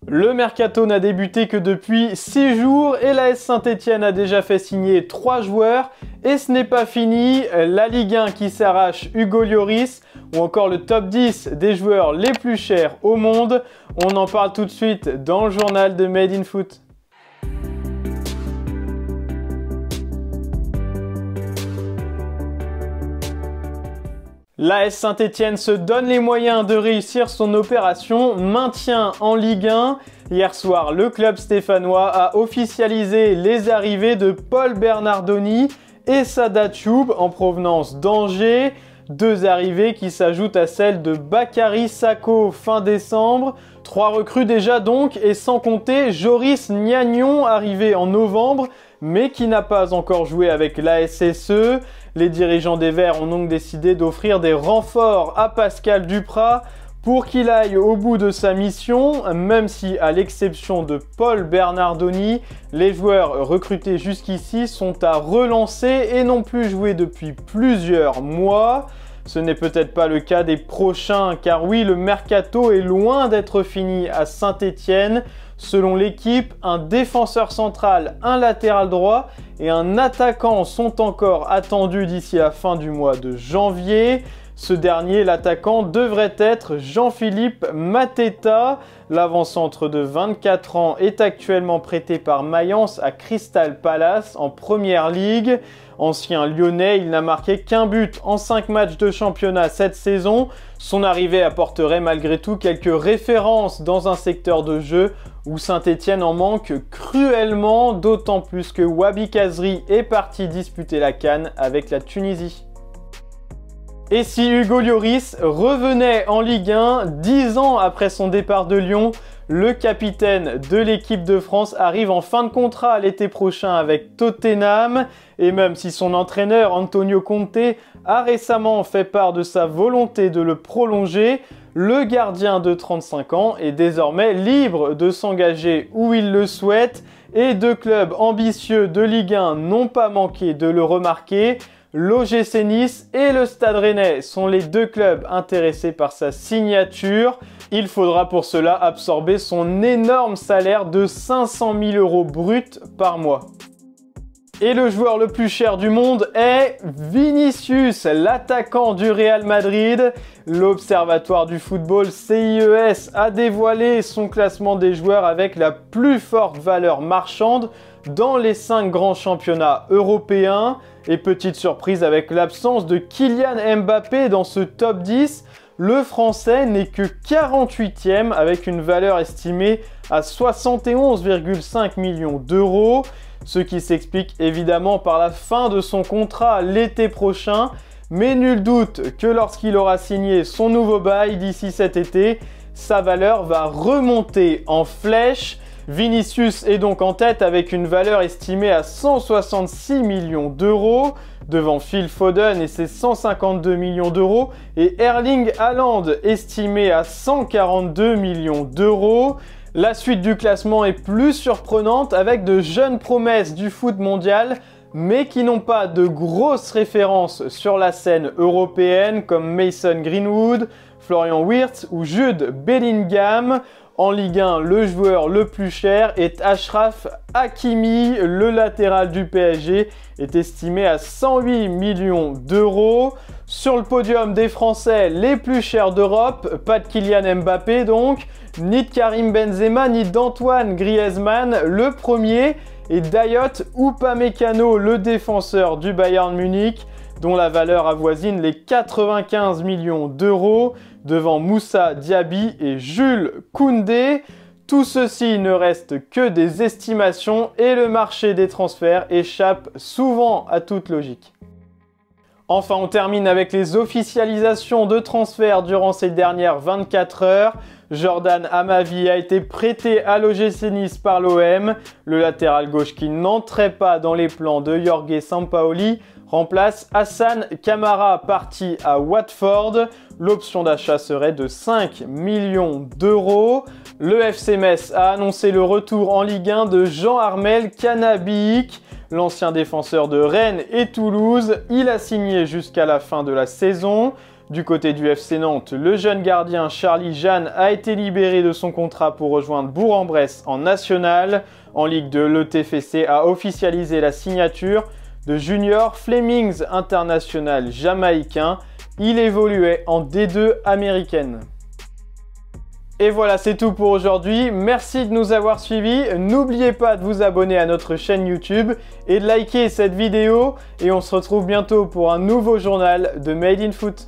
Le mercato n'a débuté que depuis 6 jours et l'AS Saint-Etienne a déjà fait signer 3 joueurs. Et ce n'est pas fini, la Ligue 1 qui s'arrache Hugo Lloris ou encore le top 10 des joueurs les plus chers au monde. On en parle tout de suite dans le journal de Made in Foot. L'AS Saint-Etienne se donne les moyens de réussir son opération maintien en Ligue 1. Hier soir, le club stéphanois a officialisé les arrivées de Paul Bernardoni et Sada Thioub en provenance d'Angers. 2 arrivées qui s'ajoutent à celles de Bakary Sakho fin décembre. 3 recrues déjà donc, et sans compter Joris Gnagnon arrivé en novembre, mais qui n'a pas encore joué avec l'ASSE. Les dirigeants des Verts ont donc décidé d'offrir des renforts à Pascal Duprat pour qu'il aille au bout de sa mission, même si, à l'exception de Paul Bernardoni, les joueurs recrutés jusqu'ici sont à relancer et n'ont plus joué depuis plusieurs mois. Ce n'est peut-être pas le cas des prochains, car oui, le mercato est loin d'être fini à Saint-Etienne. Selon l'équipe, un défenseur central, un latéral droit et un attaquant sont encore attendus d'ici la fin du mois de janvier. Ce dernier, l'attaquant, devrait être Jean-Philippe Mateta. L'avant-centre de 24 ans est actuellement prêté par Mayence à Crystal Palace en Première Ligue. Ancien lyonnais, il n'a marqué qu'un but en 5 matchs de championnat cette saison. Son arrivée apporterait malgré tout quelques références dans un secteur de jeu où Saint-Etienne en manque cruellement, d'autant plus que Wabi Kazri est parti disputer la CAN avec la Tunisie. Et si Hugo Lloris revenait en Ligue 1 10 ans après son départ de Lyon, le capitaine de l'équipe de France arrive en fin de contrat l'été prochain avec Tottenham. Et même si son entraîneur Antonio Conte a récemment fait part de sa volonté de le prolonger, le gardien de 35 ans est désormais libre de s'engager où il le souhaite. Et 2 clubs ambitieux de Ligue 1 n'ont pas manqué de le remarquer. L'OGC Nice et le Stade Rennais sont les 2 clubs intéressés par sa signature. Il faudra pour cela absorber son énorme salaire de 500 000 € bruts par mois. Et le joueur le plus cher du monde est Vinicius, l'attaquant du Real Madrid. L'Observatoire du football CIES a dévoilé son classement des joueurs avec la plus forte valeur marchande dans les 5 grands championnats européens. Et petite surprise, avec l'absence de Kylian Mbappé dans ce top 10, le Français n'est que 48e avec une valeur estimée à 71,5 millions d'euros. Ce qui s'explique évidemment par la fin de son contrat l'été prochain. Mais nul doute que lorsqu'il aura signé son nouveau bail d'ici cet été, sa valeur va remonter en flèche. Vinicius est donc en tête avec une valeur estimée à 166 millions d'euros, devant Phil Foden et ses 152 millions d'euros, et Erling Haaland estimé à 142 millions d'euros. La suite du classement est plus surprenante avec de jeunes promesses du foot mondial, mais qui n'ont pas de grosses références sur la scène européenne comme Mason Greenwood, Florian Wirtz ou Jude Bellingham. En Ligue 1, le joueur le plus cher est Achraf Hakimi, le latéral du PSG est estimé à 108 millions d'euros. Sur le podium des Français les plus chers d'Europe, pas de Kylian Mbappé donc, ni de Karim Benzema, ni d'Antoine Griezmann, le premier, et Dayot Upamecano, le défenseur du Bayern Munich, dont la valeur avoisine les 95 millions d'euros, devant Moussa Diaby et Jules Koundé. Tout ceci ne reste que des estimations et le marché des transferts échappe souvent à toute logique. Enfin, on termine avec les officialisations de transferts durant ces dernières 24 heures. Jordan Amavi a été prêté à l'OGC Nice par l'OM. Le latéral gauche qui n'entrait pas dans les plans de Jorge Sampaoli remplace Hassan Kamara parti à Watford. L'option d'achat serait de 5 millions d'euros. Le FC Metz a annoncé le retour en Ligue 1 de Jean-Armel Canabic. L'ancien défenseur de Rennes et Toulouse, il a signé jusqu'à la fin de la saison. Du côté du FC Nantes, le jeune gardien Charlie Jeanne a été libéré de son contrat pour rejoindre Bourg-en-Bresse en National. En Ligue 2, le TFC a officialisé la signature de Junior Flemings, international jamaïcain. Il évoluait en D2 américaine. Et voilà, c'est tout pour aujourd'hui. Merci de nous avoir suivis. N'oubliez pas de vous abonner à notre chaîne YouTube et de liker cette vidéo. Et on se retrouve bientôt pour un nouveau journal de Made in Foot.